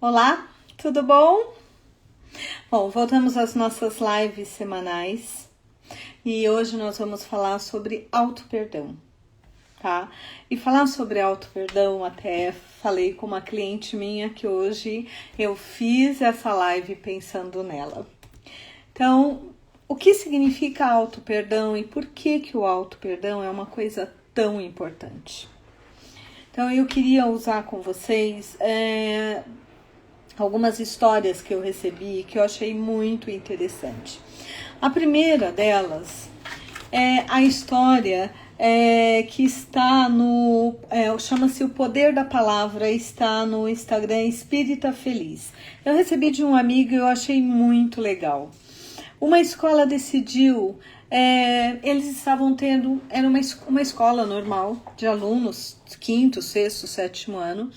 Olá, tudo bom? Bom, voltamos às nossas lives semanais e hoje nós vamos falar sobre auto-perdão, tá? E falar sobre auto-perdão, até falei com uma cliente minha que hoje eu fiz essa live pensando nela. Então, o que significa auto-perdão e por que o auto-perdão é uma coisa tão importante? Então, eu queria usar com vocês algumas histórias que eu recebi que eu achei muito interessante. A primeira delas é a história que está no... chama-se O Poder da Palavra, está no Instagram Espírita Feliz. Eu recebi de um amigo e eu achei muito legal. Uma escola decidiu... eles estavam tendo... Era uma escola normal de alunos, 5º, 6º, 7º ano.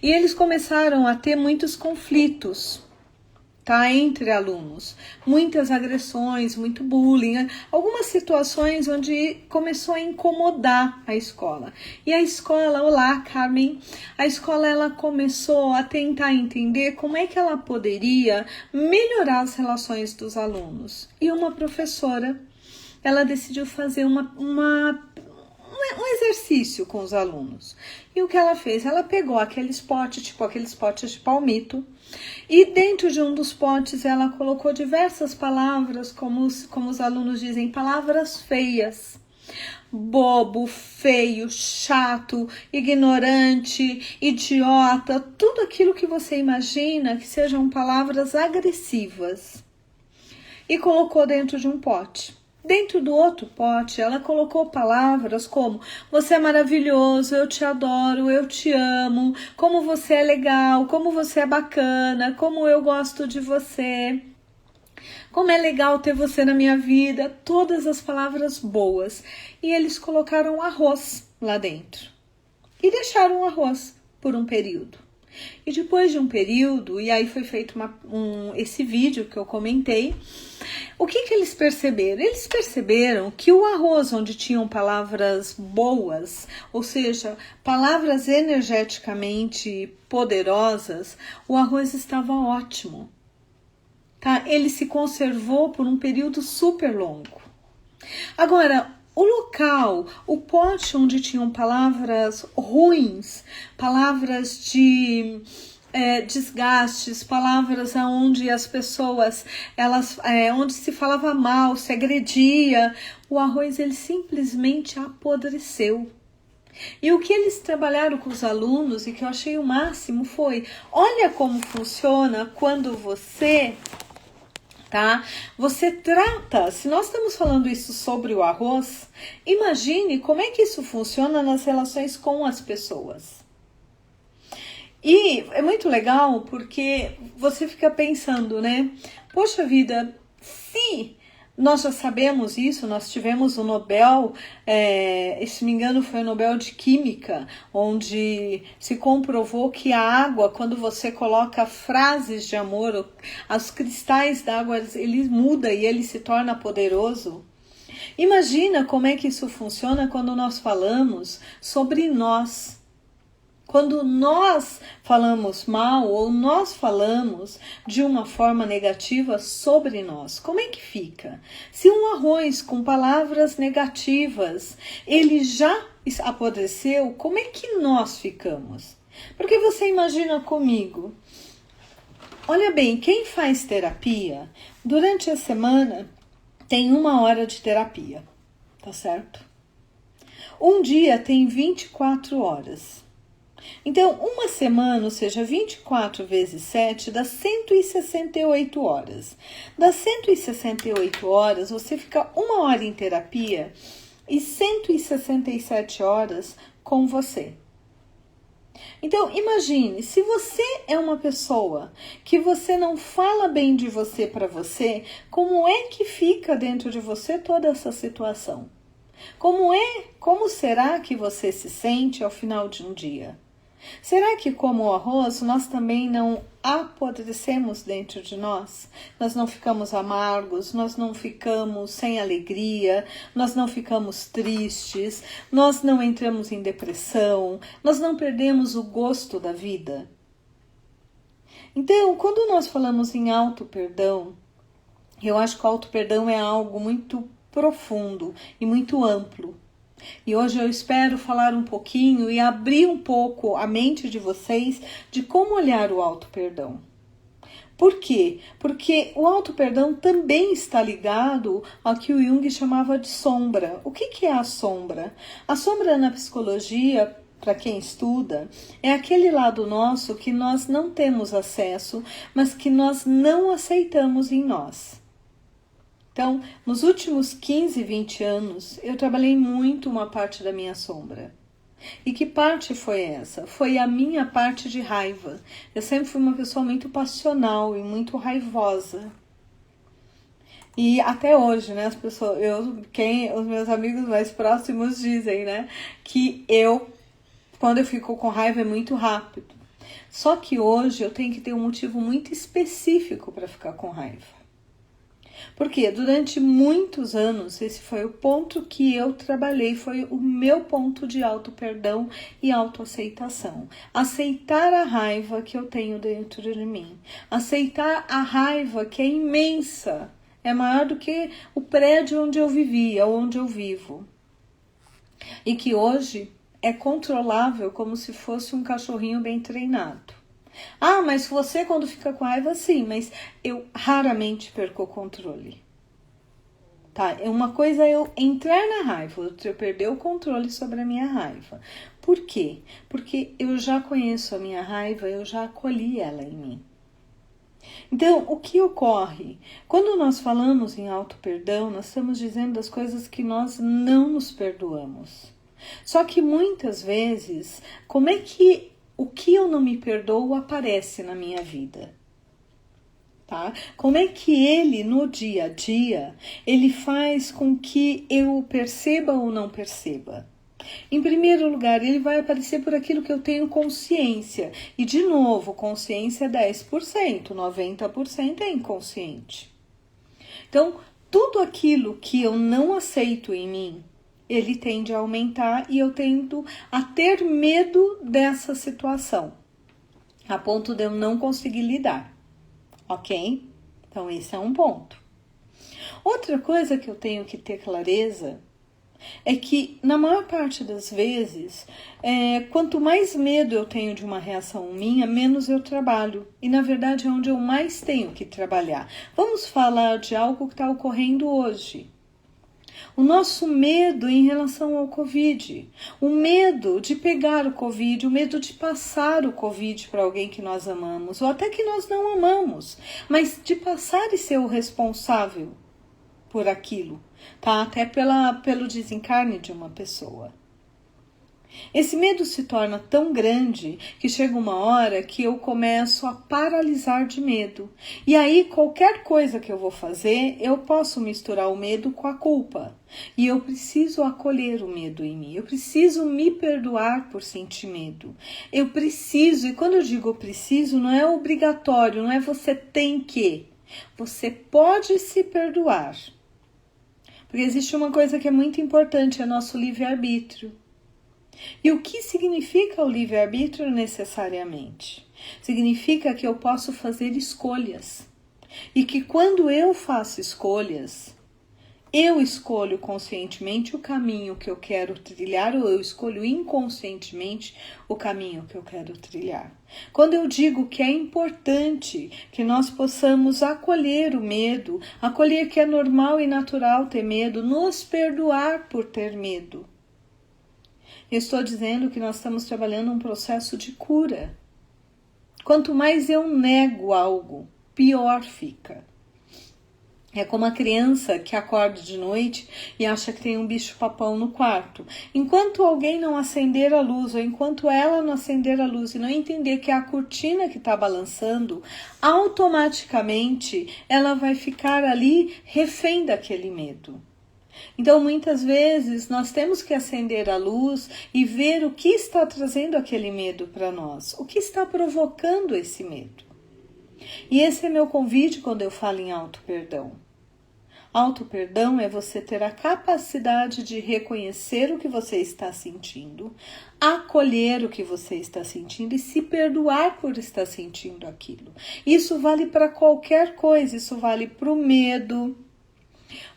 E eles começaram a ter muitos conflitos, tá, entre alunos. Muitas agressões, muito bullying. Algumas situações onde começou a incomodar a escola. E a escola, olá Carmen, a escola ela começou a tentar entender como é que ela poderia melhorar as relações dos alunos. E uma professora, ela decidiu fazer um exercício com os alunos. E o que ela fez? Ela pegou aqueles potes, tipo aqueles potes de palmito, e dentro de um dos potes ela colocou diversas palavras, como os alunos dizem, palavras feias. Bobo, feio, chato, ignorante, idiota, tudo aquilo que você imagina que sejam palavras agressivas. E colocou dentro de um pote. Dentro do outro pote, ela colocou palavras como você é maravilhoso, eu te adoro, eu te amo, como você é legal, como você é bacana, como eu gosto de você, como é legal ter você na minha vida, todas as palavras boas. E eles colocaram arroz lá dentro e deixaram o arroz por um período. E depois de um período, e aí foi feito esse vídeo que eu comentei, o que eles perceberam? Eles perceberam que o arroz onde tinham palavras boas, ou seja, palavras energeticamente poderosas, o arroz estava ótimo. Tá? Ele se conservou por um período super longo. Agora, o local, o pote onde tinham palavras ruins, palavras de desgastes, palavras onde as pessoas, onde se falava mal, se agredia, o arroz ele simplesmente apodreceu. E o que eles trabalharam com os alunos e que eu achei o máximo foi, olha como funciona quando você... Tá? Você trata, se nós estamos falando isso sobre o arroz, imagine como é que isso funciona nas relações com as pessoas. E é muito legal porque você fica pensando, né? Poxa vida, se nós já sabemos isso, nós tivemos o Nobel, se me engano foi o Nobel de Química, onde se comprovou que a água, quando você coloca frases de amor, os cristais d'água, ele muda e ele se torna poderoso. Imagina como é que isso funciona quando nós falamos sobre nós. Quando nós falamos mal ou nós falamos de uma forma negativa sobre nós, como é que fica? Se um arroz com palavras negativas, ele já apodreceu, como é que nós ficamos? Porque você imagina comigo, olha bem, quem faz terapia, durante a semana tem 1 hora de terapia, tá certo? Um dia tem 24 horas. Então, uma semana, ou seja, 24 vezes 7, dá 168 horas. Das 168 horas, você fica 1 hora em terapia e 167 horas com você. Então, imagine, se você é uma pessoa que você não fala bem de você para você, como é que fica dentro de você toda essa situação? Como será que você se sente ao final de um dia? Será que, como o arroz, nós também não apodrecemos dentro de nós? Nós não ficamos amargos, nós não ficamos sem alegria, nós não ficamos tristes, nós não entramos em depressão, nós não perdemos o gosto da vida? Então, quando nós falamos em auto-perdão, eu acho que o auto-perdão é algo muito profundo e muito amplo. E hoje eu espero falar um pouquinho e abrir um pouco a mente de vocês de como olhar o auto-perdão. Por quê? Porque o auto-perdão também está ligado ao que o Jung chamava de sombra. O que é a sombra? A sombra na psicologia, para quem estuda, é aquele lado nosso que nós não temos acesso, mas que nós não aceitamos em nós. Então, nos últimos 15, 20 anos, eu trabalhei muito uma parte da minha sombra. E que parte foi essa? Foi a minha parte de raiva. Eu sempre fui uma pessoa muito passional e muito raivosa. E até hoje, né, as pessoas, os meus amigos mais próximos dizem, né, que quando eu fico com raiva é muito rápido. Só que hoje eu tenho que ter um motivo muito específico para ficar com raiva. Porque durante muitos anos, esse foi o ponto que eu trabalhei, foi o meu ponto de auto-perdão e autoaceitação. Aceitar a raiva que eu tenho dentro de mim. Aceitar a raiva que é imensa, é maior do que o prédio onde eu vivia, onde eu vivo. E que hoje é controlável como se fosse um cachorrinho bem treinado. Ah, mas você quando fica com raiva, sim, mas eu raramente perco o controle. Tá? Uma coisa é eu entrar na raiva, outra é eu perder o controle sobre a minha raiva. Por quê? Porque eu já conheço a minha raiva, eu já acolhi ela em mim. Então, o que ocorre? Quando nós falamos em auto-perdão, nós estamos dizendo das coisas que nós não nos perdoamos. Só que muitas vezes, como é que o que eu não me perdoo aparece na minha vida? Tá? Como é que ele, no dia a dia, ele faz com que eu perceba ou não perceba? Em primeiro lugar, ele vai aparecer por aquilo que eu tenho consciência. E, de novo, consciência é 10%, 90% é inconsciente. Então, tudo aquilo que eu não aceito em mim, ele tende a aumentar e eu tendo a ter medo dessa situação, a ponto de eu não conseguir lidar, ok? Então, esse é um ponto. Outra coisa que eu tenho que ter clareza é que, na maior parte das vezes, quanto mais medo eu tenho de uma reação minha, menos eu trabalho. E, na verdade, é onde eu mais tenho que trabalhar. Vamos falar de algo que está ocorrendo hoje. O nosso medo em relação ao Covid, o medo de pegar o Covid, o medo de passar o Covid para alguém que nós amamos, ou até que nós não amamos, mas de passar e ser o responsável por aquilo, tá? Até pelo desencarne de uma pessoa. Esse medo se torna tão grande que chega uma hora que eu começo a paralisar de medo. E aí, qualquer coisa que eu vou fazer, eu posso misturar o medo com a culpa. E eu preciso acolher o medo em mim. Eu preciso me perdoar por sentir medo. Eu preciso, e quando eu digo preciso, não é obrigatório, não é você tem que. Você pode se perdoar. Porque existe uma coisa que é muito importante, é nosso livre-arbítrio. E o que significa o livre-arbítrio necessariamente? Significa que eu posso fazer escolhas. E que quando eu faço escolhas, eu escolho conscientemente o caminho que eu quero trilhar ou eu escolho inconscientemente o caminho que eu quero trilhar. Quando eu digo que é importante que nós possamos acolher o medo, acolher que é normal e natural ter medo, nos perdoar por ter medo. Eu estou dizendo que nós estamos trabalhando um processo de cura. Quanto mais eu nego algo, pior fica. É como a criança que acorda de noite e acha que tem um bicho-papão no quarto. Enquanto alguém não acender a luz, ou enquanto ela não acender a luz e não entender que é a cortina que está balançando, automaticamente ela vai ficar ali refém daquele medo. Então, muitas vezes, nós temos que acender a luz e ver o que está trazendo aquele medo para nós, o que está provocando esse medo. E esse é meu convite quando eu falo em auto-perdão. Auto-perdão é você ter a capacidade de reconhecer o que você está sentindo, acolher o que você está sentindo e se perdoar por estar sentindo aquilo. Isso vale para qualquer coisa, isso vale para o medo.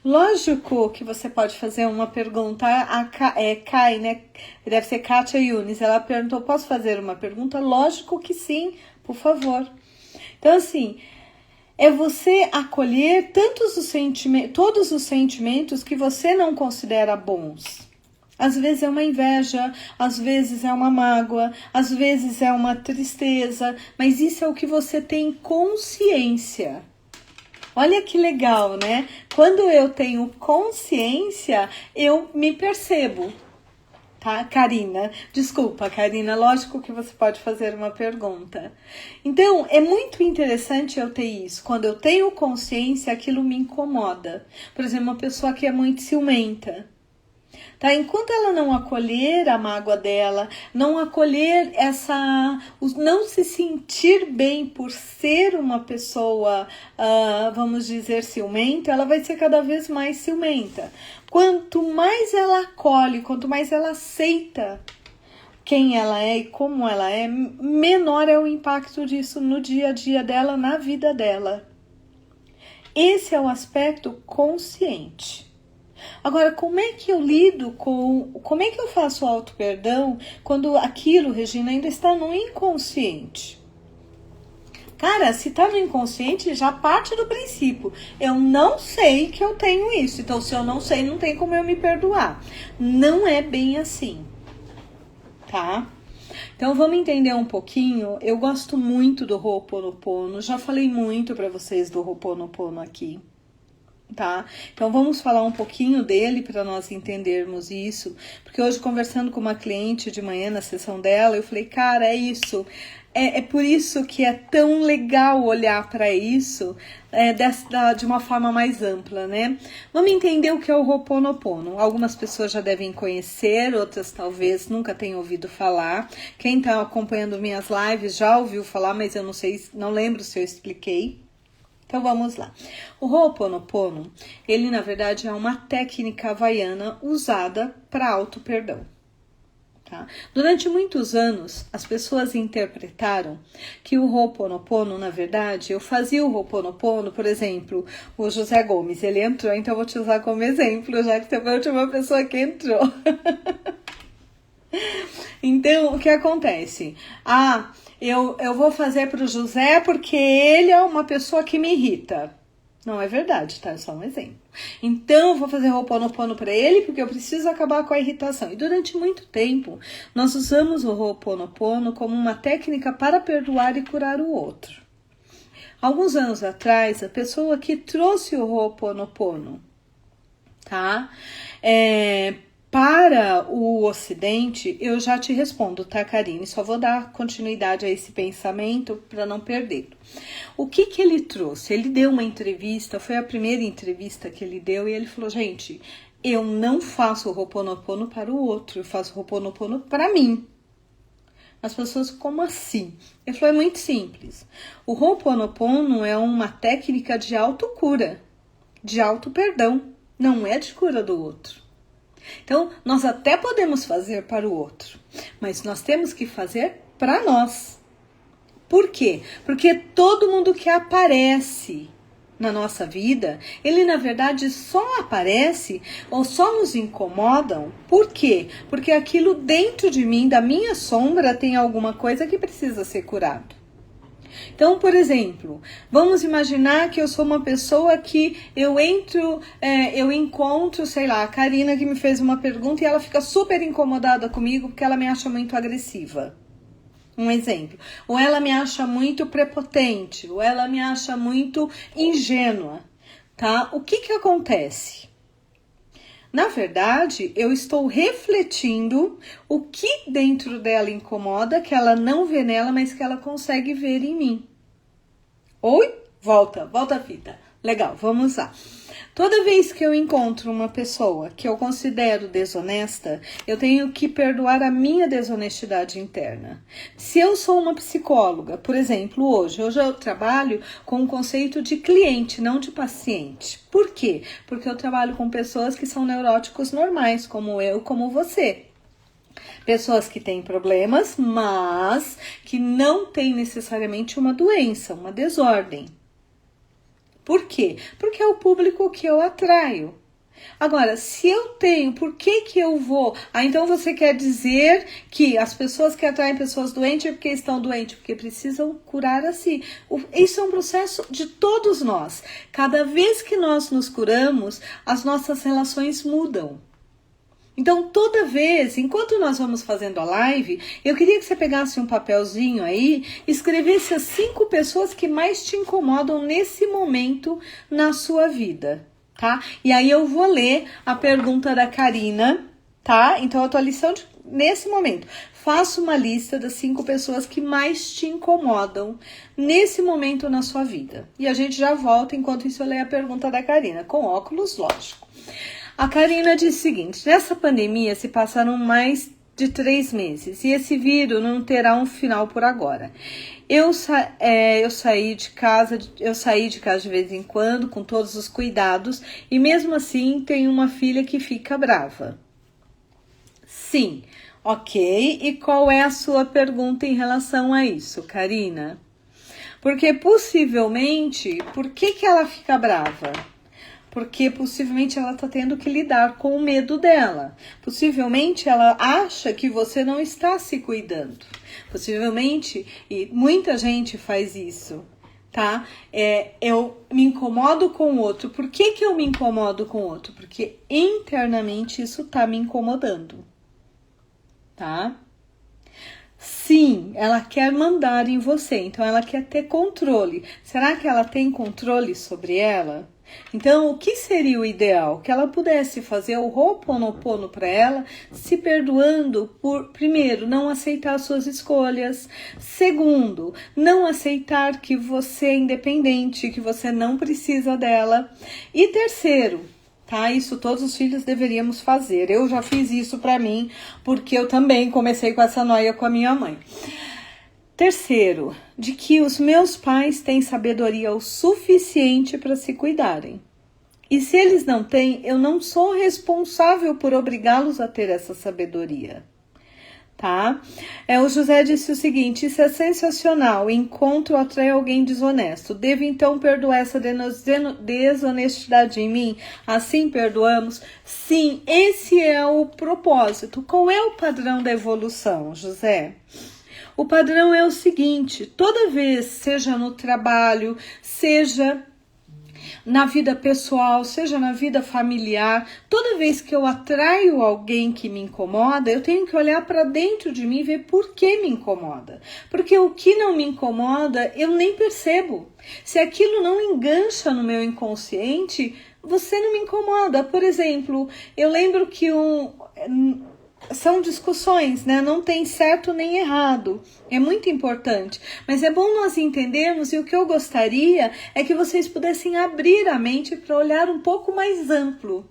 Lógico que você pode fazer uma pergunta, Kai, né? Deve ser Kátia Yunis, ela perguntou, posso fazer uma pergunta? Lógico que sim, por favor. Então, assim, é você acolher todos os sentimentos que você não considera bons. Às vezes é uma inveja, às vezes é uma mágoa, às vezes é uma tristeza, mas isso é o que você tem consciência. Olha que legal, né? Quando eu tenho consciência, eu me percebo. Tá, Karina? Desculpa, Karina, lógico que você pode fazer uma pergunta. Então, é muito interessante eu ter isso. Quando eu tenho consciência, aquilo me incomoda. Por exemplo, uma pessoa que é muito ciumenta. Tá? Enquanto ela não acolher a mágoa dela, não acolher não se sentir bem por ser uma pessoa, vamos dizer, ciumenta, ela vai ser cada vez mais ciumenta. Quanto mais ela acolhe, quanto mais ela aceita quem ela é e como ela é, menor é o impacto disso no dia a dia dela, na vida dela. Esse é o aspecto consciente. Agora, como é que eu lido como é que eu faço auto-perdão quando aquilo, Regina, ainda está no inconsciente? Cara, se está no inconsciente, já parte do princípio. Eu não sei que eu tenho isso. Então, se eu não sei, não tem como eu me perdoar. Não é bem assim, tá? Então, vamos entender um pouquinho. Eu gosto muito do Ho'oponopono. Já falei muito para vocês do Ho'oponopono aqui. Tá? Então vamos falar um pouquinho dele para nós entendermos isso, porque hoje conversando com uma cliente de manhã na sessão dela, eu falei, cara, é isso, é por isso que é tão legal olhar para isso de uma forma mais ampla, né? Vamos entender o que é o Ho'oponopono. Algumas pessoas já devem conhecer, outras talvez nunca tenham ouvido falar. Quem está acompanhando minhas lives já ouviu falar, mas eu não lembro se eu expliquei. Então vamos lá. O Ho'oponopono, ele na verdade é uma técnica havaiana usada para auto-perdão. Tá? Durante muitos anos, as pessoas interpretaram que o Ho'oponopono, na verdade, eu fazia o Ho'oponopono, por exemplo, o José Gomes, ele entrou, então eu vou te usar como exemplo, já que você foi a última pessoa que entrou. Então, o que acontece? Eu vou fazer para o José porque ele é uma pessoa que me irrita. Não é verdade, tá? É só um exemplo. Então, eu vou fazer Ho'oponopono para ele porque eu preciso acabar com a irritação. E durante muito tempo, nós usamos o Ho'oponopono como uma técnica para perdoar e curar o outro. Alguns anos atrás, a pessoa que trouxe o Ho'oponopono, tá? Para o Ocidente, eu já te respondo, tá, Karine? Só vou dar continuidade a esse pensamento para não perdê-lo. O que ele trouxe? Ele deu uma entrevista, foi a primeira entrevista que ele deu, e ele falou, gente, eu não faço o Ho'oponopono para o outro, eu faço o Ho'oponopono para mim. As pessoas, como assim? Ele falou, é muito simples. O Ho'oponopono é uma técnica de autocura, de auto-perdão, não é de cura do outro. Então, nós até podemos fazer para o outro, mas nós temos que fazer para nós. Por quê? Porque todo mundo que aparece na nossa vida, ele na verdade só aparece ou só nos incomodam. Por quê? Porque aquilo dentro de mim, da minha sombra, tem alguma coisa que precisa ser curado. Então, por exemplo, vamos imaginar que eu sou uma pessoa que eu encontro, sei lá, a Karina que me fez uma pergunta e ela fica super incomodada comigo porque ela me acha muito agressiva. Um exemplo. Ou ela me acha muito prepotente, ou ela me acha muito ingênua, tá? O que acontece? Na verdade, eu estou refletindo o que dentro dela incomoda, que ela não vê nela, mas que ela consegue ver em mim. Oi? Volta a fita. Legal, vamos lá. Toda vez que eu encontro uma pessoa que eu considero desonesta, eu tenho que perdoar a minha desonestidade interna. Se eu sou uma psicóloga, por exemplo, hoje eu trabalho com o conceito de cliente, não de paciente. Por quê? Porque eu trabalho com pessoas que são neuróticos normais, como eu, como você. Pessoas que têm problemas, mas que não têm necessariamente uma doença, uma desordem. Por quê? Porque é o público que eu atraio. Agora, se eu tenho, por que eu vou? Então você quer dizer que as pessoas que atraem pessoas doentes é porque estão doentes, porque precisam curar a si. Isso é um processo de todos nós. Cada vez que nós nos curamos, as nossas relações mudam. Então, toda vez, enquanto nós vamos fazendo a live, eu queria que você pegasse um papelzinho aí e escrevesse as 5 pessoas que mais te incomodam nesse momento na sua vida, tá? E aí eu vou ler a pergunta da Karina, tá? Então, a tua lição nesse momento. Faça uma lista das 5 pessoas que mais te incomodam nesse momento na sua vida. E a gente já volta enquanto isso eu leio a pergunta da Karina, com óculos, lógico. A Karina diz o seguinte: nessa pandemia se passaram mais de 3 meses e esse vírus não terá um final por agora. Eu saí de casa de vez em quando com todos os cuidados e mesmo assim tenho uma filha que fica brava. Sim, ok. E qual é a sua pergunta em relação a isso, Karina? Porque possivelmente, por que ela fica brava? Porque possivelmente ela está tendo que lidar com o medo dela. Possivelmente ela acha que você não está se cuidando. Possivelmente, e muita gente faz isso, tá? Eu me incomodo com o outro. Por que eu me incomodo com o outro? Porque internamente isso está me incomodando, tá? Sim, ela quer mandar em você, então ela quer ter controle. Será que ela tem controle sobre ela? Então, o que seria o ideal? Que ela pudesse fazer o Ho'oponopono para ela, se perdoando por, primeiro, não aceitar suas escolhas. Segundo, não aceitar que você é independente, que você não precisa dela. E terceiro, tá? Isso todos os filhos deveríamos fazer. Eu já fiz isso para mim, porque eu também comecei com essa noia com a minha mãe. Terceiro, de que os meus pais têm sabedoria o suficiente para se cuidarem. E se eles não têm, eu não sou responsável por obrigá-los a ter essa sabedoria. Tá? O José disse o seguinte: isso é sensacional, encontro atrai alguém desonesto, devo então perdoar essa desonestidade em mim? Assim perdoamos? Sim, esse é o propósito. Qual é o padrão da evolução, José? O padrão é o seguinte: toda vez, seja no trabalho, seja na vida pessoal, seja na vida familiar, toda vez que eu atraio alguém que me incomoda, eu tenho que olhar para dentro de mim e ver por que me incomoda. Porque o que não me incomoda, eu nem percebo. Se aquilo não engancha no meu inconsciente, você não me incomoda. Por exemplo, eu lembro que são discussões, né? Não tem certo nem errado. É muito importante. Mas é bom nós entendermos, e o que eu gostaria é que vocês pudessem abrir a mente para olhar um pouco mais amplo.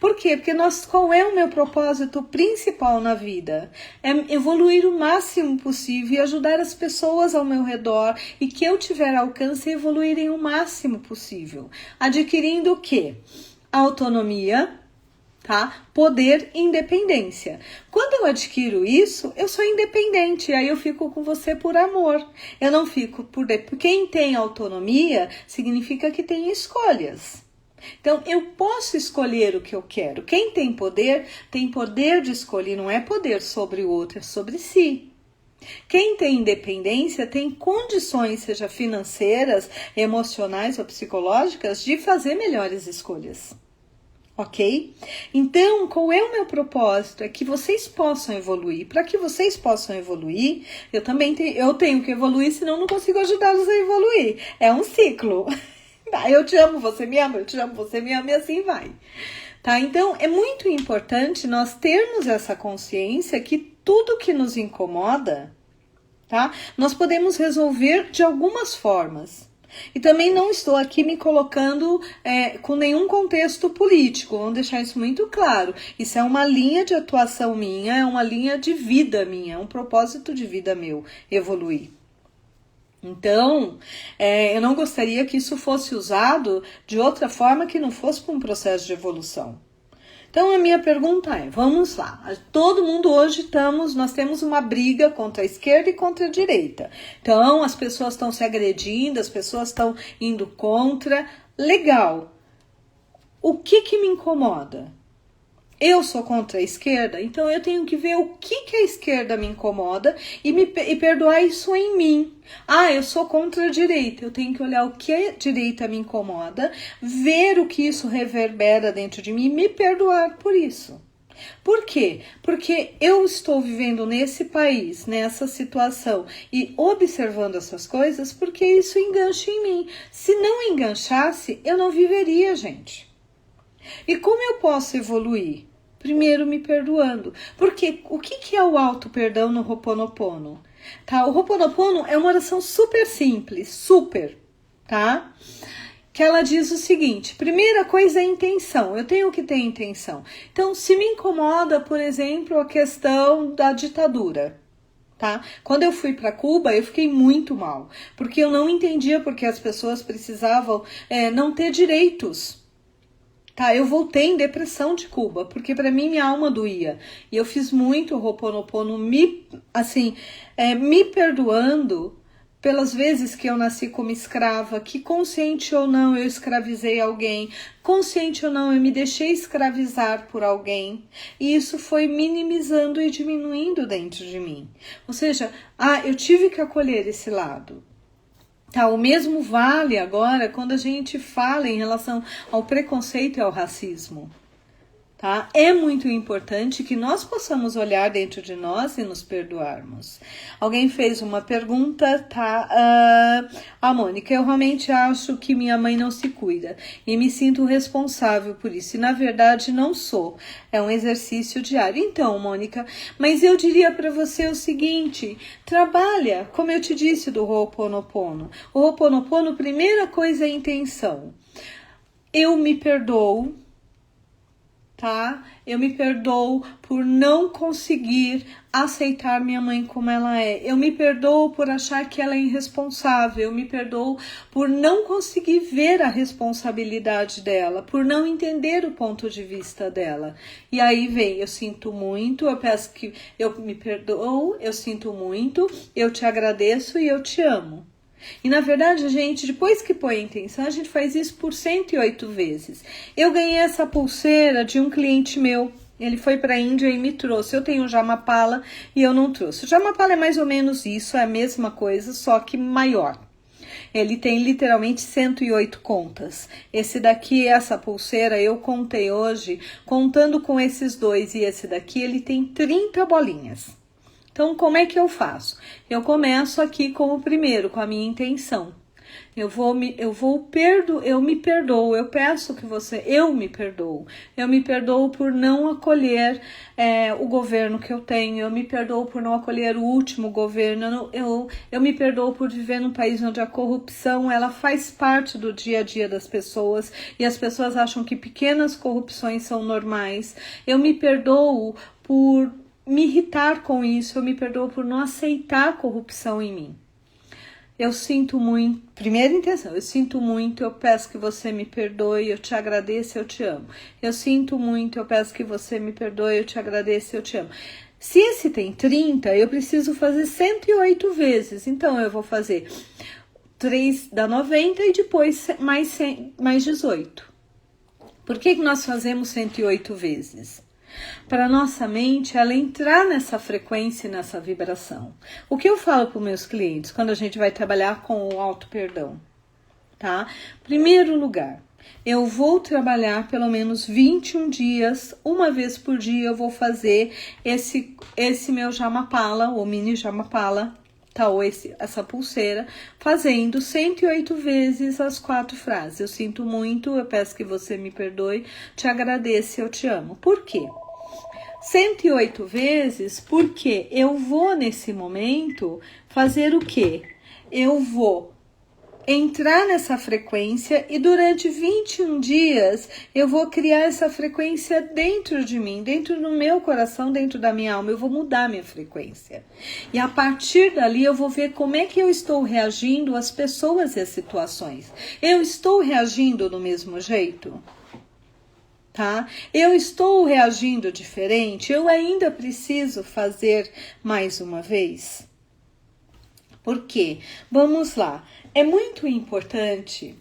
Por quê? Porque qual é o meu propósito principal na vida? É evoluir o máximo possível e ajudar as pessoas ao meu redor e que eu tiver alcance evoluírem o máximo possível. Adquirindo o quê? Autonomia, tá? Poder e independência. Quando eu adquiro isso, eu sou independente, aí eu fico com você por amor. Eu não fico por... Quem tem autonomia significa que tem escolhas. Então, eu posso escolher o que eu quero. Quem tem poder de escolher, não é poder sobre o outro, é sobre si. Quem tem independência tem condições, seja financeiras, emocionais ou psicológicas, de fazer melhores escolhas. Ok? Então, qual é o meu propósito? É que vocês possam evoluir. Para que vocês possam evoluir, eu tenho que evoluir, senão eu não consigo ajudá-los a evoluir. É um ciclo. Eu te amo, você me ama, eu te amo, você me ama, e assim vai. Tá? Então, é muito importante nós termos essa consciência que tudo que nos incomoda, tá? Nós podemos resolver de algumas formas. E também não estou aqui me colocando com nenhum contexto político, vamos deixar isso muito claro. Isso é uma linha de atuação minha, é uma linha de vida minha, é um propósito de vida meu, evoluir. Então, eu não gostaria que isso fosse usado de outra forma que não fosse para um processo de evolução. Então, a minha pergunta é, vamos lá, todo mundo hoje nós temos uma briga contra a esquerda e contra a direita. Então, as pessoas estão se agredindo, as pessoas estão indo contra, legal. O que me incomoda? Eu sou contra a esquerda, então eu tenho que ver o que a esquerda me incomoda e perdoar isso em mim. Ah, eu sou contra a direita, eu tenho que olhar o que a direita me incomoda, ver o que isso reverbera dentro de mim e me perdoar por isso. Por quê? Porque eu estou vivendo nesse país, nessa situação e observando essas coisas porque isso engancha em mim. Se não enganchasse, eu não viveria, gente. E como eu posso evoluir? Primeiro me perdoando. Porque o que é o auto-perdão no Ho'oponopono? Tá? O Ho'oponopono é uma oração super simples, super, tá? Que ela diz o seguinte, primeira coisa é a intenção, eu tenho que ter intenção. Então, se me incomoda, por exemplo, a questão da ditadura, tá? Quando eu fui para Cuba, eu fiquei muito mal, porque eu não entendia porque as pessoas precisavam não ter direitos. Tá, eu voltei em depressão de Cuba, porque para mim minha alma doía. E eu fiz muito Ho'oponopono me perdoando pelas vezes que eu nasci como escrava, que consciente ou não eu escravizei alguém, consciente ou não eu me deixei escravizar por alguém. E isso foi minimizando e diminuindo dentro de mim. Ou seja, eu tive que acolher esse lado. Tá, o mesmo vale agora quando a gente fala em relação ao preconceito e ao racismo. Tá? É muito importante que nós possamos olhar dentro de nós e nos perdoarmos. Alguém fez uma pergunta, tá? Mônica, eu realmente acho que minha mãe não se cuida e me sinto responsável por isso. E na verdade não sou. É um exercício diário. Então, Mônica, mas eu diria para você o seguinte, trabalha, como eu te disse do Ho'oponopono. O Ho'oponopono, primeira coisa é a intenção. Eu me perdoo. Tá? Eu me perdoo por não conseguir aceitar minha mãe como ela é. Eu me perdoo por achar que ela é irresponsável. Eu me perdoo por não conseguir ver a responsabilidade dela, por não entender o ponto de vista dela. E aí vem, eu sinto muito, eu peço que eu me perdoo, eu sinto muito, eu te agradeço e eu te amo. E na verdade, gente, depois que põe a intenção, a gente faz isso por 108 vezes. Eu ganhei essa pulseira de um cliente meu. Ele foi para a Índia e me trouxe. Eu tenho Jamapala e eu não trouxe. O Jamapala é mais ou menos isso, é a mesma coisa, só que maior. Ele tem literalmente 108 contas. Esse daqui, essa pulseira, eu contei hoje, contando com esses dois e esse daqui, ele tem 30 bolinhas. Então, como é que eu faço? Eu começo aqui com o primeiro, com a minha intenção. Eu me perdoo, eu peço que eu me perdoo. Eu me perdoo por não acolher o governo que eu tenho, eu me perdoo por não acolher o último governo, eu me perdoo por viver num país onde a corrupção, ela faz parte do dia a dia das pessoas e as pessoas acham que pequenas corrupções são normais. Eu me perdoo por me irritar com isso, eu me perdoo por não aceitar a corrupção em mim. Eu sinto muito, primeira intenção, eu sinto muito, eu peço que você me perdoe, eu te agradeço, eu te amo. Eu sinto muito, eu peço que você me perdoe, eu te agradeço, eu te amo. Se esse tem 30, eu preciso fazer 108 vezes, então eu vou fazer 3 dá 90 e depois mais 18. Por que nós fazemos 108 vezes? Para nossa mente, ela entrar nessa frequência e nessa vibração. O que eu falo para os meus clientes quando a gente vai trabalhar com o auto-perdão? Tá? Primeiro lugar, eu vou trabalhar pelo menos 21 dias, uma vez por dia eu vou fazer esse meu Jamapala, o mini Jamapala, tá? Ou essa pulseira, fazendo 108 vezes as 4 frases. Eu sinto muito, eu peço que você me perdoe, te agradeço, eu te amo. Por quê? 108 vezes porque eu vou nesse momento fazer o quê? Eu vou entrar nessa frequência e durante 21 dias eu vou criar essa frequência dentro de mim, dentro do meu coração, dentro da minha alma. Eu vou mudar minha frequência. E a partir dali eu vou ver como é que eu estou reagindo às pessoas e às situações. Eu estou reagindo do mesmo jeito? Tá? Eu estou reagindo diferente? Eu ainda preciso fazer mais uma vez? Por quê? Vamos lá. É muito importante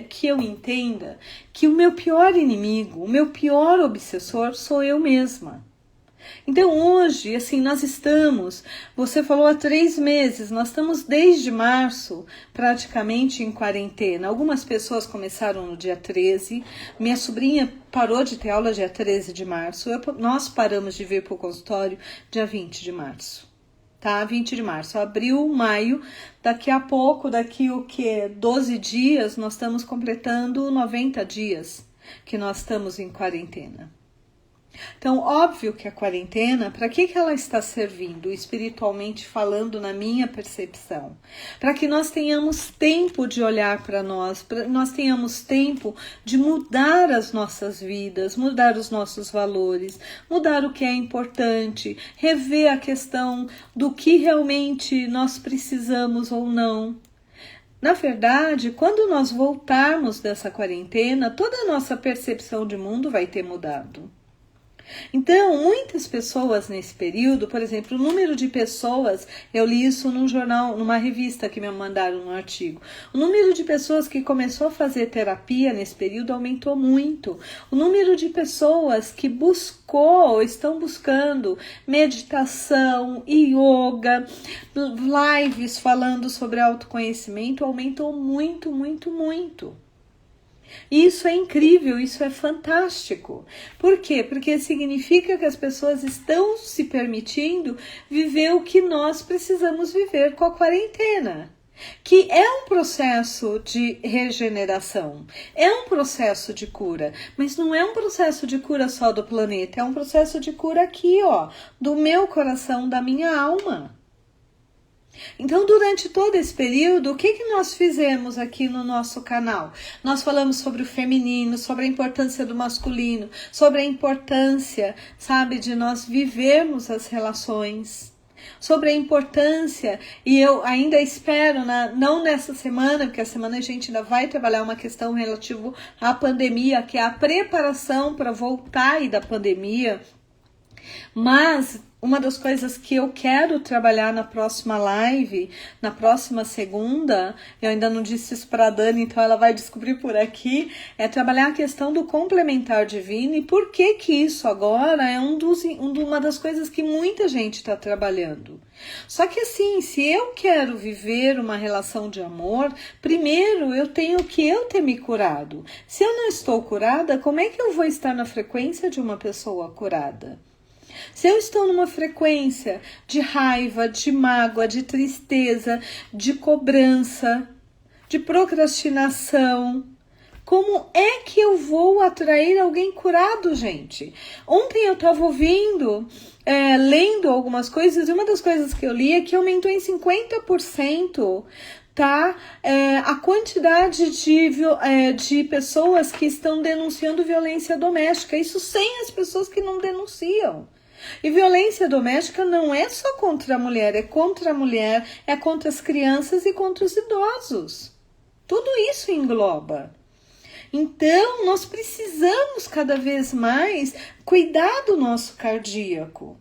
que eu entenda que o meu pior inimigo, o meu pior obsessor sou eu mesma. Então hoje, assim, nós estamos, você falou há 3 meses, nós estamos desde março praticamente em quarentena. Algumas pessoas começaram no dia 13, minha sobrinha parou de ter aula dia 13 de março, nós paramos de vir para o consultório dia 20 de março. Tá? 20 de março, abril, maio, daqui a pouco, daqui 12 dias, nós estamos completando 90 dias que nós estamos em quarentena. Então, óbvio que a quarentena, para que ela está servindo, espiritualmente falando, na minha percepção? Para que nós tenhamos tempo de olhar para nós tenhamos tempo de mudar as nossas vidas, mudar os nossos valores, mudar o que é importante, rever a questão do que realmente nós precisamos ou não. Na verdade, quando nós voltarmos dessa quarentena, toda a nossa percepção de mundo vai ter mudado. Então, muitas pessoas nesse período, por exemplo, o número de pessoas, eu li isso num jornal, numa revista que me mandaram um artigo, o número de pessoas que começou a fazer terapia nesse período aumentou muito. O número de pessoas que estão buscando meditação, yoga, lives falando sobre autoconhecimento aumentou muito, muito, muito. Isso é incrível, isso é fantástico. Por quê? Porque significa que as pessoas estão se permitindo viver o que nós precisamos viver com a quarentena. Que é um processo de regeneração, é um processo de cura, mas não é um processo de cura só do planeta, é um processo de cura aqui, ó, do meu coração, da minha alma. Então, durante todo esse período, o que nós fizemos aqui no nosso canal? Nós falamos sobre o feminino, sobre a importância do masculino, sobre a importância, sabe, de nós vivermos as relações, sobre a importância, e eu ainda espero, não nessa semana, porque a semana a gente ainda vai trabalhar uma questão relativa à pandemia, que é a preparação para voltar aí da pandemia, mas uma das coisas que eu quero trabalhar na próxima live, na próxima segunda, eu ainda não disse isso para a Dani, então ela vai descobrir por aqui, é trabalhar a questão do complementar divino e por que isso agora é uma das coisas que muita gente está trabalhando. Só que assim, se eu quero viver uma relação de amor, primeiro eu tenho que ter me curado. Se eu não estou curada, como é que eu vou estar na frequência de uma pessoa curada? Se eu estou numa frequência de raiva, de mágoa, de tristeza, de cobrança, de procrastinação, como é que eu vou atrair alguém curado, gente? Ontem eu estava ouvindo, lendo algumas coisas, e uma das coisas que eu li é que aumentou em 50%, tá? A quantidade de pessoas que estão denunciando violência doméstica, isso sem as pessoas que não denunciam. E violência doméstica não é só contra a mulher, é contra as crianças e contra os idosos. Tudo isso engloba. Então, nós precisamos cada vez mais cuidar do nosso cardíaco.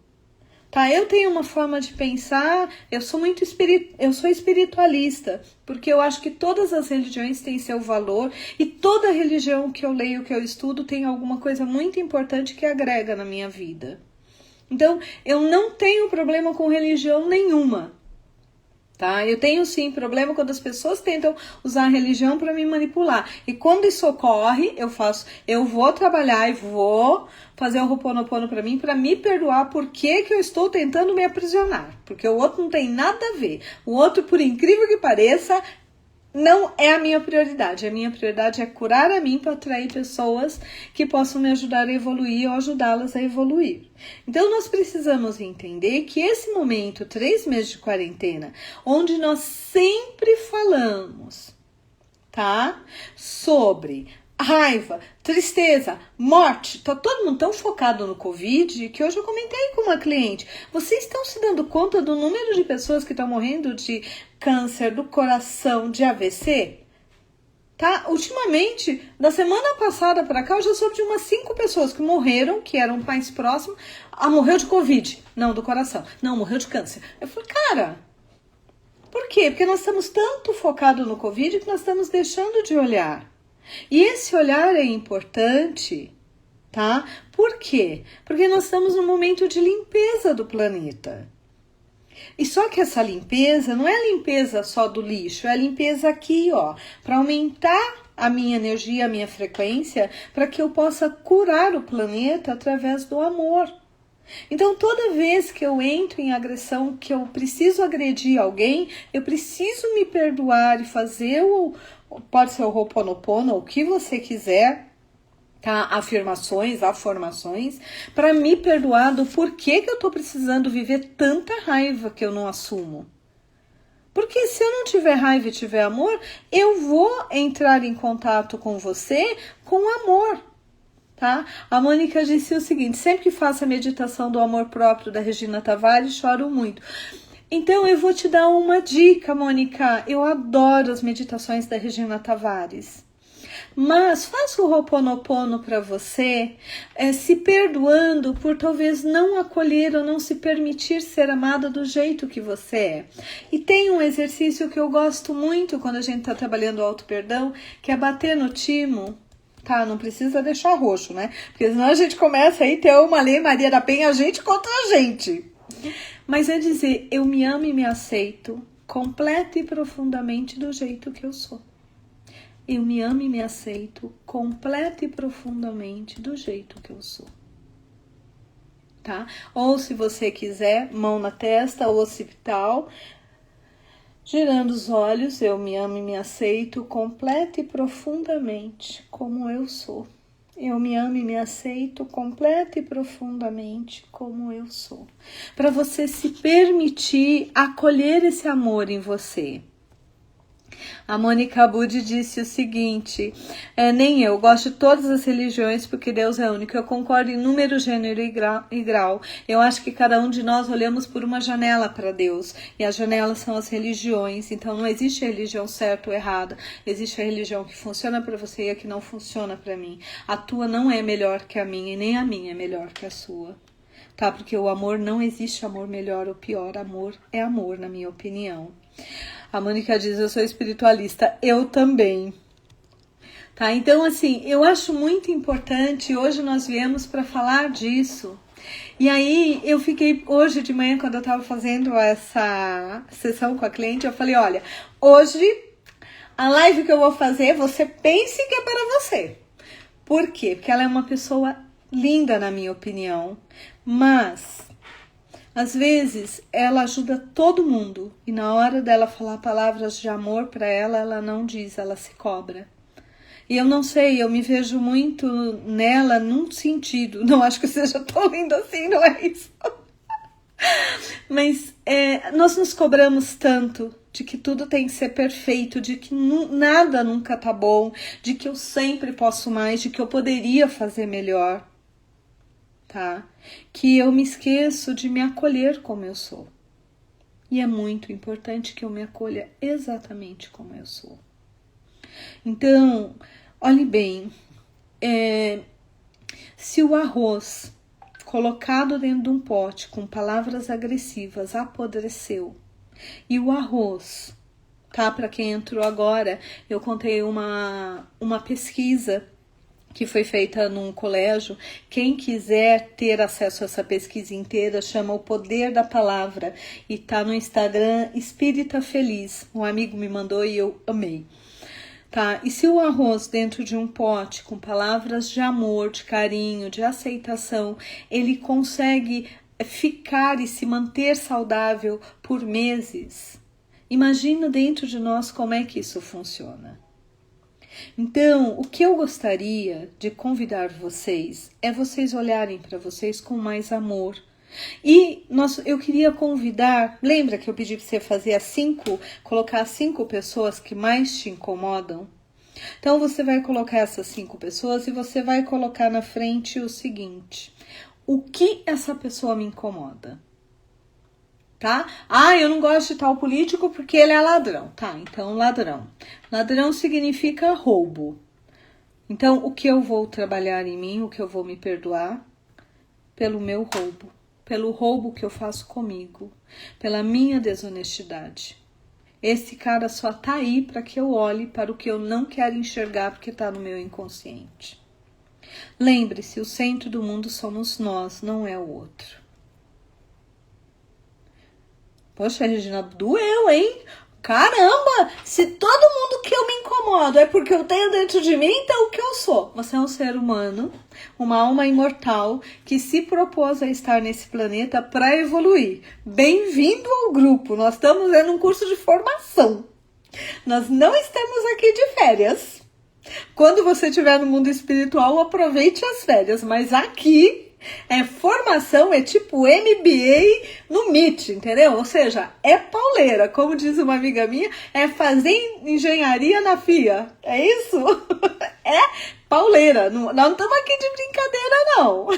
Tá? Eu tenho uma forma de pensar, eu sou espiritualista, porque eu acho que todas as religiões têm seu valor e toda religião que eu leio, que eu estudo, tem alguma coisa muito importante que agrega na minha vida. Então, eu não tenho problema com religião nenhuma, tá? Eu tenho sim problema quando as pessoas tentam usar a religião para me manipular. E quando isso ocorre, eu vou trabalhar e vou fazer um Ho'oponopono para mim, para me perdoar por que eu estou tentando me aprisionar. Porque o outro não tem nada a ver. O outro, por incrível que pareça, não é a minha prioridade. A minha prioridade é curar a mim para atrair pessoas que possam me ajudar a evoluir ou ajudá-las a evoluir. Então, nós precisamos entender que esse momento, 3 meses de quarentena, onde nós sempre falamos, tá? Sobre raiva, tristeza, morte. Tá todo mundo tão focado no Covid que hoje eu comentei com uma cliente. Vocês estão se dando conta do número de pessoas que estão morrendo de câncer do coração, de AVC? Tá? Ultimamente, da semana passada para cá, eu já soube de umas 5 pessoas que morreram, que eram mais próximos. Morreu de Covid. Não, do coração. Não, morreu de câncer. Eu falei, cara, por quê? Porque nós estamos tanto focados no Covid que nós estamos deixando de olhar. E esse olhar é importante, tá? Por quê? Porque nós estamos num momento de limpeza do planeta. E só que essa limpeza não é a limpeza só do lixo, é a limpeza aqui, ó, para aumentar a minha energia, a minha frequência, para que eu possa curar o planeta através do amor. Então, toda vez que eu entro em agressão, que eu preciso agredir alguém, eu preciso me perdoar e fazer pode ser o Ho'oponopono, o que você quiser, tá? Afirmações, para me perdoar do porquê que eu tô precisando viver tanta raiva que eu não assumo. Porque se eu não tiver raiva e tiver amor, eu vou entrar em contato com você com amor. Tá? A Mônica disse o seguinte: sempre que faço a meditação do amor próprio da Regina Tavares, choro muito. Então eu vou te dar uma dica, Mônica. Eu adoro as meditações da Regina Tavares. Mas faça o Ho'oponopono para você, se perdoando por talvez não acolher ou não se permitir ser amada do jeito que você é. E tem um exercício que eu gosto muito quando a gente está trabalhando o auto-perdão, que é bater no timo. Tá, não precisa deixar roxo, né? Porque senão a gente começa aí a ter uma lei Maria da Penha, a gente contra a gente. Mas é dizer, eu me amo e me aceito completa e profundamente do jeito que eu sou. Eu me amo e me aceito completa e profundamente do jeito que eu sou. Tá? Ou se você quiser, mão na testa ou occipital, girando os olhos, eu me amo e me aceito completa e profundamente como eu sou. Eu me amo e me aceito completa e profundamente como eu sou. Para você se permitir acolher esse amor em você. A Mônica Budi disse o seguinte: nem eu gosto de todas as religiões porque Deus é único. Eu concordo em número, gênero e grau. Eu acho que cada um de nós olhamos por uma janela para Deus. E as janelas são as religiões. Então não existe religião certa ou errada. Existe a religião que funciona para você e a que não funciona para mim. A tua não é melhor que a minha e nem a minha é melhor que a sua. Tá? Porque o amor, não existe amor melhor ou pior. Amor é amor, na minha opinião. A Mônica diz, eu sou espiritualista, eu também. Tá? Então, assim, eu acho muito importante, hoje nós viemos para falar disso. E aí, eu fiquei, hoje de manhã, quando eu estava fazendo essa sessão com a cliente, eu falei, olha, hoje, a live que eu vou fazer, você pense que é para você. Por quê? Porque ela é uma pessoa linda, na minha opinião, mas às vezes, ela ajuda todo mundo e na hora dela falar palavras de amor para ela, ela não diz, ela se cobra. E eu não sei, eu me vejo muito nela num sentido, não acho que seja tão linda assim, não é isso? Mas nós nos cobramos tanto de que tudo tem que ser perfeito, de que nada nunca tá bom, de que eu sempre posso mais, de que eu poderia fazer melhor. Tá? Que eu me esqueço de me acolher como eu sou. E é muito importante que eu me acolha exatamente como eu sou. Então, olhe bem, se o arroz colocado dentro de um pote com palavras agressivas apodreceu, e o arroz, tá? Para quem entrou agora, eu contei uma pesquisa que foi feita num colégio. Quem quiser ter acesso a essa pesquisa inteira, chama O Poder da Palavra, e tá no Instagram Espírita Feliz. Um amigo me mandou e eu amei. Tá? E se o arroz dentro de um pote com palavras de amor, de carinho, de aceitação, ele consegue ficar e se manter saudável por meses, Imagina dentro de nós como é que isso funciona. Então, o que eu gostaria de convidar vocês é vocês olharem para vocês com mais amor. E eu queria convidar, lembra que eu pedi para você fazer colocar as 5 pessoas que mais te incomodam? Então você vai colocar essas 5 pessoas e você vai colocar na frente o seguinte: o que essa pessoa me incomoda? Tá? Eu não gosto de tal político porque ele é ladrão. Tá, então ladrão. Ladrão significa roubo. Então, o que eu vou trabalhar em mim, o que eu vou me perdoar? Pelo meu roubo. Pelo roubo que eu faço comigo. Pela minha desonestidade. Esse cara só tá aí para que eu olhe para o que eu não quero enxergar porque tá no meu inconsciente. Lembre-se, o centro do mundo somos nós, não é o outro. Poxa, Regina, doeu, hein? Caramba, se todo mundo que eu me incomodo é porque eu tenho dentro de mim, então o que eu sou? Você é um ser humano, uma alma imortal que se propôs a estar nesse planeta para evoluir. Bem-vindo ao grupo, nós estamos em um curso de formação. Nós não estamos aqui de férias. Quando você estiver no mundo espiritual, aproveite as férias, mas aqui formação, é tipo MBA no MIT, entendeu? Ou seja, é pauleira, como diz uma amiga minha, é fazer engenharia na FIA, é isso? É pauleira, nós não estamos aqui de brincadeira não.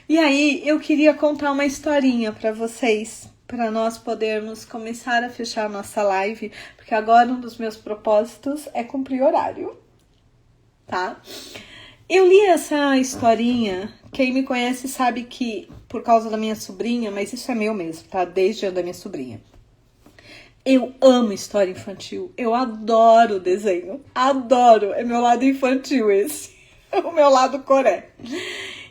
E aí, eu queria contar uma historinha para vocês, para nós podermos começar a fechar nossa live, porque agora um dos meus propósitos é cumprir horário, tá? Eu li essa historinha, quem me conhece sabe que, por causa da minha sobrinha, mas isso é meu mesmo, tá? Desde a da minha sobrinha. Eu amo história infantil, eu adoro desenho, adoro, é meu lado infantil esse, é o meu lado coré.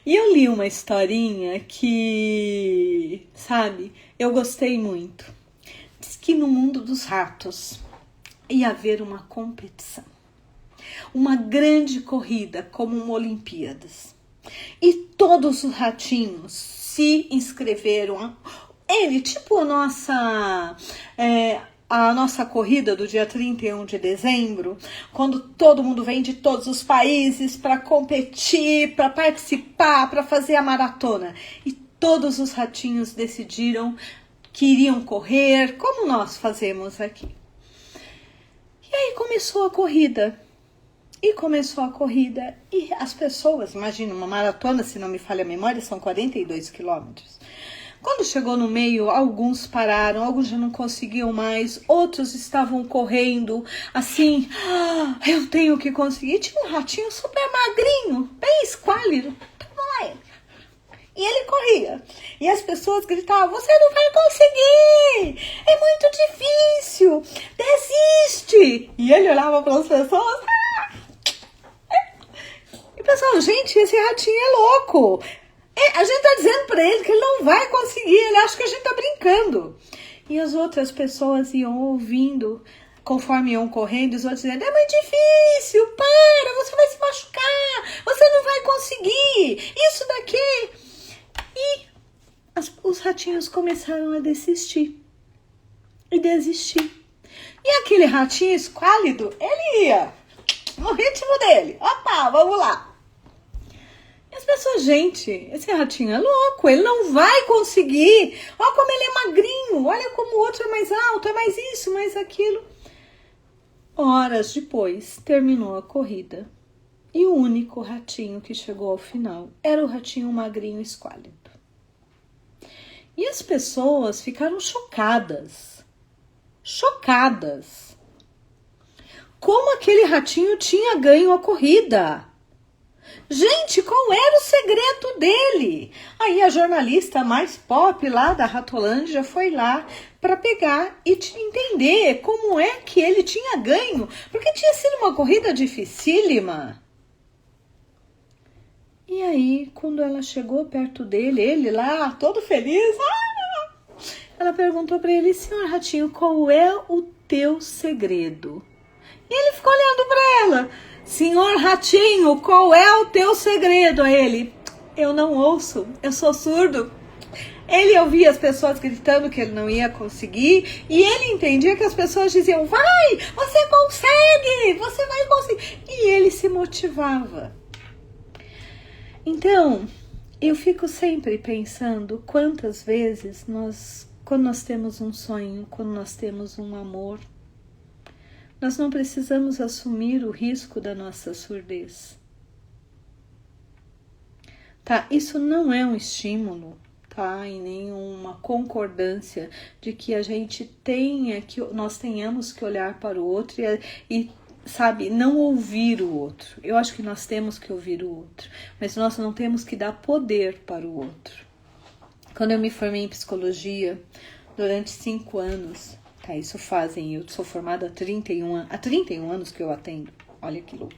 E eu li uma historinha que, sabe, eu gostei muito. Diz que no mundo dos ratos ia haver uma competição. Uma grande corrida, como uma Olimpíadas. E todos os ratinhos se inscreveram. Tipo a nossa corrida do dia 31 de dezembro, quando todo mundo vem de todos os países para competir, para participar, para fazer a maratona. E todos os ratinhos decidiram que iriam correr, como nós fazemos aqui. E aí começou a corrida. E as pessoas, imagina, uma maratona, se não me falha a memória, são 42 quilômetros. Quando chegou no meio, alguns pararam, alguns já não conseguiam mais, outros estavam correndo, assim, eu tenho que conseguir. Tinha um ratinho super magrinho, bem esquálido, e ele corria. E as pessoas gritavam, você não vai conseguir, é muito difícil, desiste. E ele olhava para as pessoas, e pensava, gente, esse ratinho é louco. A gente tá dizendo pra ele que ele não vai conseguir, ele acha que a gente tá brincando. E as outras pessoas iam ouvindo, conforme iam correndo, os outros dizendo, é muito difícil, para, você vai se machucar, você não vai conseguir, isso daqui. E os ratinhos começaram a desistir. E desistir. E aquele ratinho esquálido, ele ia no ritmo dele. Opa, vamos lá. E as pessoas, gente, esse ratinho é louco, ele não vai conseguir. Olha como ele é magrinho, olha como o outro é mais alto, é mais isso, mais aquilo. Horas depois, terminou a corrida. E o único ratinho que chegou ao final era o ratinho magrinho esquálido. E as pessoas ficaram chocadas. Chocadas. Como aquele ratinho tinha ganho a corrida. Gente, qual era o segredo dele? Aí a jornalista mais pop lá da Ratolândia foi lá para pegar e entender como é que ele tinha ganho. Porque tinha sido uma corrida dificílima. E aí, quando ela chegou perto dele, ele lá, todo feliz, ela perguntou para ele, senhor ratinho, qual é o teu segredo? E ele ficou olhando para ela. Senhor ratinho, qual é o teu segredo? A ele, eu não ouço, eu sou surdo. Ele ouvia as pessoas gritando que ele não ia conseguir e ele entendia que as pessoas diziam, vai, você consegue, você vai conseguir. E ele se motivava. Então, eu fico sempre pensando quantas vezes quando nós temos um sonho, quando nós temos um amor, nós não precisamos assumir o risco da nossa surdez. Tá? Isso não é um estímulo, tá? E nenhuma concordância de que a gente nós tenhamos que olhar para o outro e sabe, não ouvir o outro. Eu acho que nós temos que ouvir o outro, mas nós não temos que dar poder para o outro. Quando eu me formei em psicologia, durante 5 anos, tá, eu sou formada há 31 anos que eu atendo, olha que louco.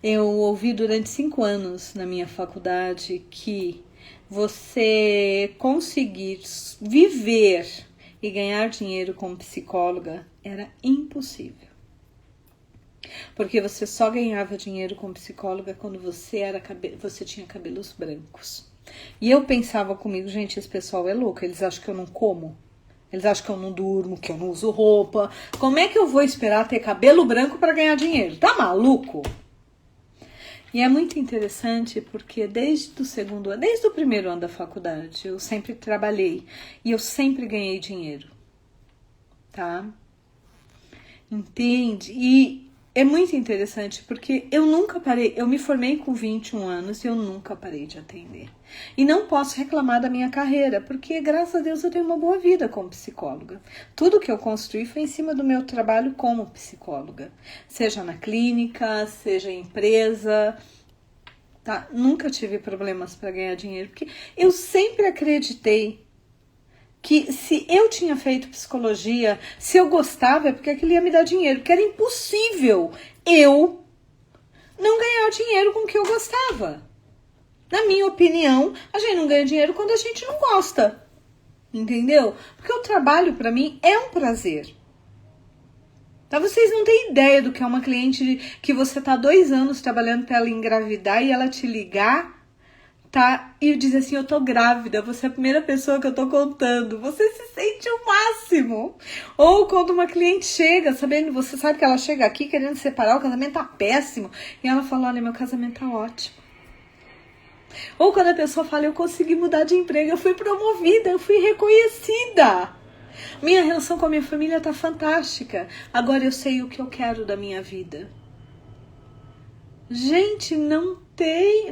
Eu ouvi durante 5 anos na minha faculdade que você conseguir viver e ganhar dinheiro como psicóloga era impossível. Porque você só ganhava dinheiro como psicóloga quando você tinha cabelos brancos. E eu pensava comigo, gente, esse pessoal é louco, eles acham que eu não como, eles acham que eu não durmo, que eu não uso roupa. Como é que eu vou esperar ter cabelo branco para ganhar dinheiro? Tá maluco? E é muito interessante porque desde o primeiro ano da faculdade, eu sempre trabalhei e eu sempre ganhei dinheiro, tá? Entende? E é muito interessante porque eu nunca parei, eu me formei com 21 anos e eu nunca parei de atender. E não posso reclamar da minha carreira, porque graças a Deus eu tenho uma boa vida como psicóloga. Tudo que eu construí foi em cima do meu trabalho como psicóloga. Seja na clínica, seja em empresa, tá? Nunca tive problemas para ganhar dinheiro, porque eu sempre acreditei que se eu tinha feito psicologia, se eu gostava, é porque aquilo ia me dar dinheiro, porque era impossível eu não ganhar dinheiro com o que eu gostava. Na minha opinião, a gente não ganha dinheiro quando a gente não gosta, entendeu? Porque o trabalho, para mim, é um prazer. Tá? Vocês não têm ideia do que é uma cliente que você tá 2 anos trabalhando para ela engravidar e ela te ligar, tá? E dizer assim, eu tô grávida, você é a primeira pessoa que eu tô contando. Você se sente o máximo. Ou quando uma cliente chega, você sabe que ela chega aqui querendo separar, o casamento tá péssimo. E ela fala, olha, meu casamento tá ótimo. Ou quando a pessoa fala, eu consegui mudar de emprego, eu fui promovida, eu fui reconhecida. Minha relação com a minha família tá fantástica. Agora eu sei o que eu quero da minha vida. Gente, não tem.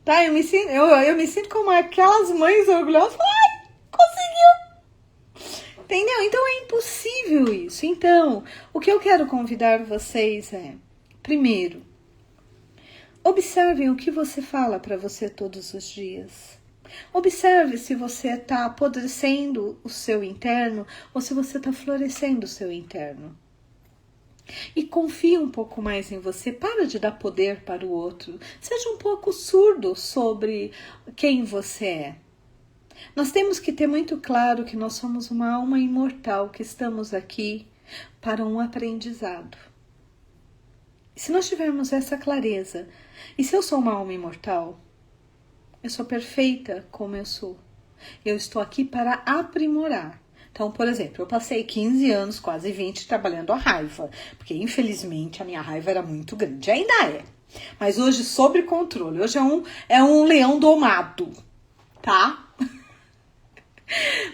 Tá, eu me sinto como aquelas mães orgulhosas. Ai, conseguiu! Entendeu? Então é impossível isso. Então, o que eu quero convidar vocês é, primeiro, observem o que você fala para você todos os dias. Observe se você está apodrecendo o seu interno ou se você está florescendo o seu interno. E confie um pouco mais em você. Para de dar poder para o outro. Seja um pouco surdo sobre quem você é. Nós temos que ter muito claro que nós somos uma alma imortal, que estamos aqui para um aprendizado. E se nós tivermos essa clareza, e se eu sou uma alma imortal, eu sou perfeita como eu sou. Eu estou aqui para aprimorar. Então, por exemplo, eu passei 15 anos, quase 20, trabalhando a raiva. Porque, infelizmente, a minha raiva era muito grande. Ainda é. Mas hoje, sob controle. Hoje é um leão domado. Tá?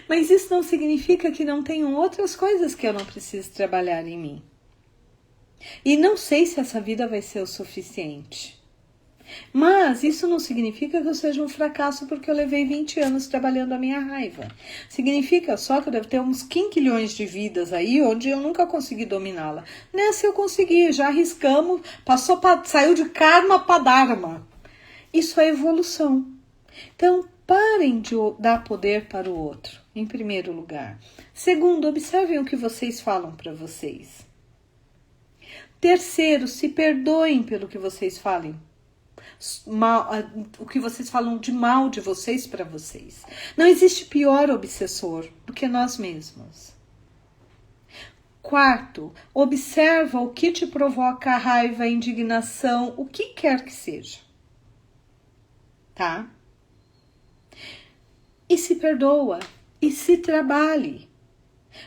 Mas isso não significa que não tenham outras coisas que eu não preciso trabalhar em mim. E não sei se essa vida vai ser o suficiente. Mas isso não significa que eu seja um fracasso porque eu levei 20 anos trabalhando a minha raiva. Significa só que eu devo ter uns quinquilhões de vidas aí onde eu nunca consegui dominá-la. Nessa eu consegui, já arriscamos, saiu de karma para dharma. Isso é evolução. Então, parem de dar poder para o outro, em primeiro lugar. Segundo, observem o que vocês falam para vocês. Terceiro, se perdoem pelo que vocês falem. O que vocês falam de mal de vocês para vocês. Não existe pior obsessor do que nós mesmos. Quarto, observa o que te provoca a raiva, a indignação, o que quer que seja. Tá? e se perdoa e se trabalhe.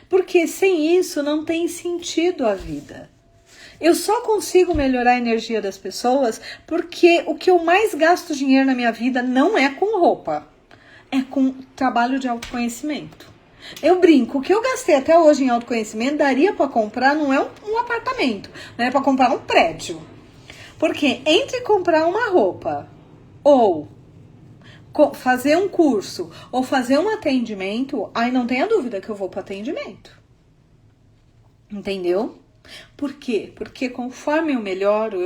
Porque sem isso não tem sentido a vida. Eu só consigo melhorar a energia das pessoas porque o que eu mais gasto dinheiro na minha vida não é com roupa, é com trabalho de autoconhecimento. Eu brinco, o que eu gastei até hoje em autoconhecimento daria para comprar, não é um apartamento, não é para comprar um prédio. Porque entre comprar uma roupa ou fazer um curso ou fazer um atendimento, aí não tenha dúvida que eu vou para atendimento. Entendeu? Por quê? Porque conforme eu melhoro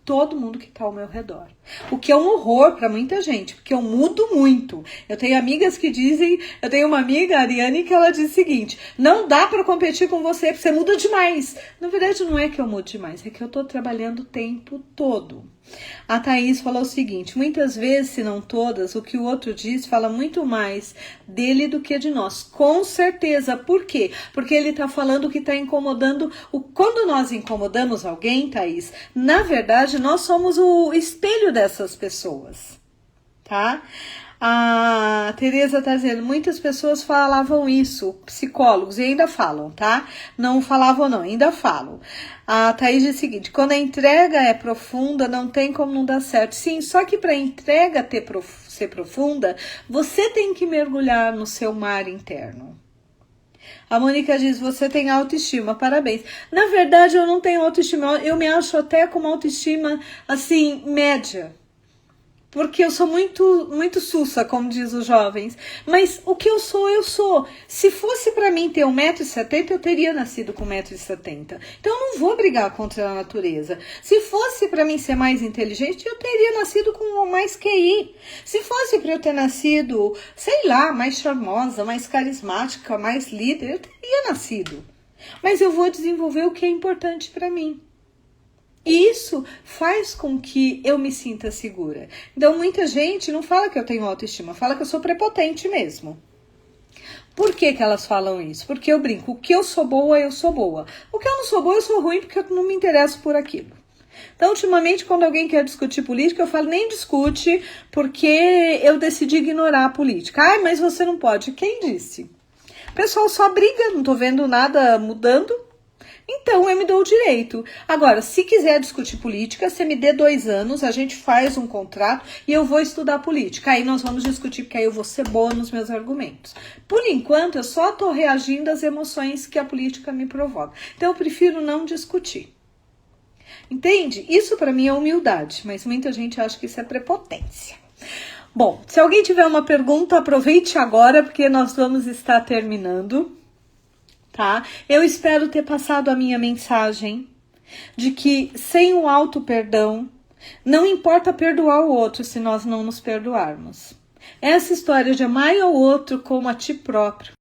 todo mundo que está ao meu redor. O que é um horror para muita gente, porque eu mudo muito. Eu tenho amigas que dizem, eu tenho uma amiga, a Ariane, que ela diz o seguinte: não dá para competir com você, porque você muda demais. Na verdade, não é que eu mudo demais, é que eu estou trabalhando o tempo todo. A Thaís falou o seguinte: muitas vezes, se não todas, o que o outro diz fala muito mais dele do que de nós. Com certeza. Por quê? Porque ele está falando que está incomodando. Quando nós incomodamos alguém, Thaís, na verdade, nós somos o espelho dessas pessoas, tá? A Tereza tá dizendo, muitas pessoas falavam isso, psicólogos, e ainda falam, tá? Não falavam não, ainda falam. A Thaís diz o seguinte: quando a entrega é profunda, não tem como não dar certo. Sim, só que para a entrega ser profunda, você tem que mergulhar no seu mar interno. A Mônica diz, você tem autoestima, parabéns. Na verdade, eu não tenho autoestima, eu me acho até com uma autoestima, assim, média. Porque eu sou muito sussa, como diz os jovens. Mas o que eu sou, eu sou. Se fosse para mim ter 1,70 m, eu teria nascido com 1,70 m. Então eu não vou brigar contra a natureza. Se fosse para mim ser mais inteligente, eu teria nascido com mais QI. Se fosse para eu ter nascido, sei lá, mais charmosa, mais carismática, mais líder, eu teria nascido. Mas eu vou desenvolver o que é importante para mim. E isso faz com que eu me sinta segura. Então, muita gente não fala que eu tenho autoestima, fala que eu sou prepotente mesmo. Por que elas falam isso? Porque eu brinco, o que eu sou boa, eu sou boa. O que eu não sou boa, eu sou ruim porque eu não me interesso por aquilo. Então, ultimamente, quando alguém quer discutir política, eu falo, nem discute, porque eu decidi ignorar a política. Ai, mas você não pode. Quem disse? O pessoal só briga, não tô vendo nada mudando. Então, eu me dou o direito. Agora, se quiser discutir política, você me dê 2 anos, a gente faz um contrato e eu vou estudar política. Aí nós vamos discutir, porque aí eu vou ser boa nos meus argumentos. Por enquanto, eu só estou reagindo às emoções que a política me provoca. Então, eu prefiro não discutir. Entende? Isso para mim é humildade, mas muita gente acha que isso é prepotência. Bom, se alguém tiver uma pergunta, aproveite agora, porque nós vamos estar terminando. Tá? Eu espero ter passado a minha mensagem de que sem o auto-perdão, não importa perdoar o outro se nós não nos perdoarmos. Essa história de amar ao outro como a ti próprio.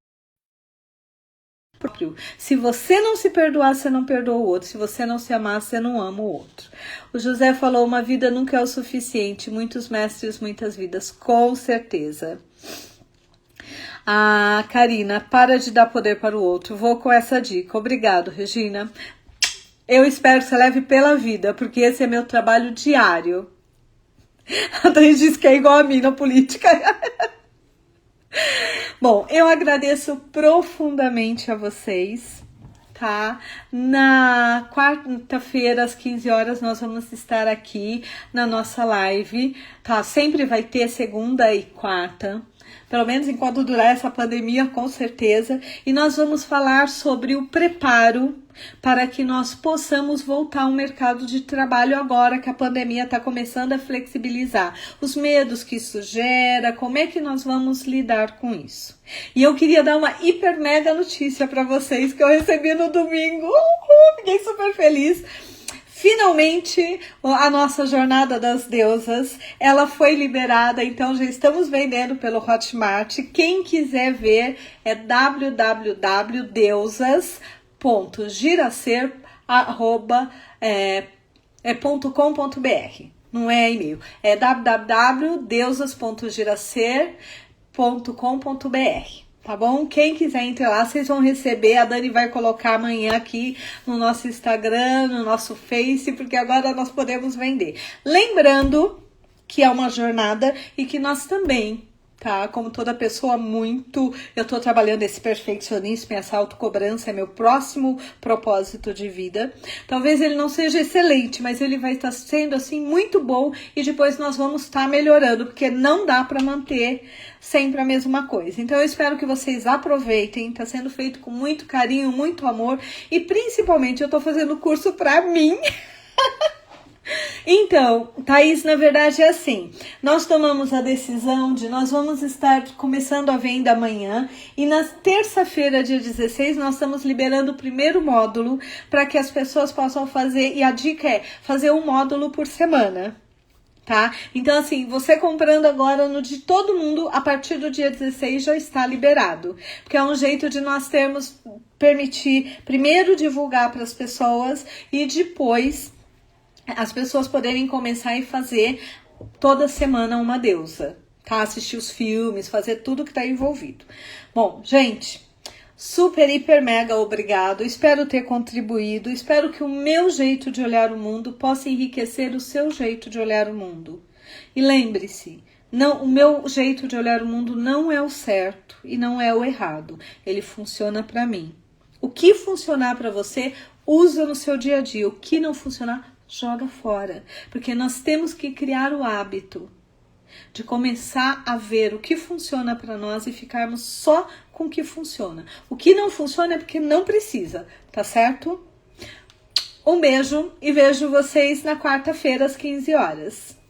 Se você não se perdoar, você não perdoa o outro. Se você não se amar, você não ama o outro. O José falou, uma vida nunca é o suficiente. Muitos mestres, muitas vidas. Com certeza. A Karina, para de dar poder para o outro. Vou com essa dica. Obrigado, Regina. Eu espero que você leve pela vida, porque esse é meu trabalho diário. A Thaís diz que é igual a mim na política. Bom, eu agradeço profundamente a vocês, tá? Na quarta-feira, às 15 horas, nós vamos estar aqui na nossa live, tá? Sempre vai ter segunda e quarta. Pelo menos enquanto durar essa pandemia, com certeza. E nós vamos falar sobre o preparo para que nós possamos voltar ao mercado de trabalho agora que a pandemia está começando a flexibilizar. Os medos que isso gera, como é que nós vamos lidar com isso. E eu queria dar uma hiper mega notícia para vocês que eu recebi no domingo. Fiquei super feliz. Finalmente, a nossa Jornada das Deusas, ela foi liberada, então já estamos vendendo pelo Hotmart. Quem quiser ver é www.deusas.giracer.com.br. Não é e-mail, é www.deusas.giracer.com.br. Tá bom? Quem quiser entrar lá, vocês vão receber. A Dani vai colocar amanhã aqui no nosso Instagram, no nosso Face, porque agora nós podemos vender. Lembrando que é uma jornada e que nós também tá? Como toda pessoa eu tô trabalhando esse perfeccionismo e essa autocobrança, é meu próximo propósito de vida. Talvez ele não seja excelente, mas ele vai estar sendo, assim, muito bom e depois nós vamos estar melhorando, porque não dá para manter sempre a mesma coisa. Então eu espero que vocês aproveitem, tá sendo feito com muito carinho, muito amor e principalmente eu tô fazendo curso para mim. Então, Thaís, na verdade é assim, nós tomamos a decisão de nós vamos estar começando a venda amanhã e na terça-feira, dia 16, nós estamos liberando o primeiro módulo para que as pessoas possam fazer, e a dica é fazer um módulo por semana. Tá? Então, assim, você comprando agora no de todo mundo, a partir do dia 16 já está liberado. Porque é um jeito de nós permitir, primeiro divulgar para as pessoas e depois as pessoas poderem começar e fazer toda semana uma deusa, tá? Assistir os filmes, fazer tudo que tá envolvido. Bom, gente, super, hiper, mega obrigado. Espero ter contribuído. Espero que o meu jeito de olhar o mundo possa enriquecer o seu jeito de olhar o mundo. E lembre-se, o meu jeito de olhar o mundo não é o certo e não é o errado. Ele funciona para mim. O que funcionar para você, usa no seu dia a dia. O que não funcionar, joga fora. Porque nós temos que criar o hábito de começar a ver o que funciona para nós e ficarmos só com o que funciona. O que não funciona é porque não precisa, tá certo? Um beijo e vejo vocês na quarta-feira às 15 horas.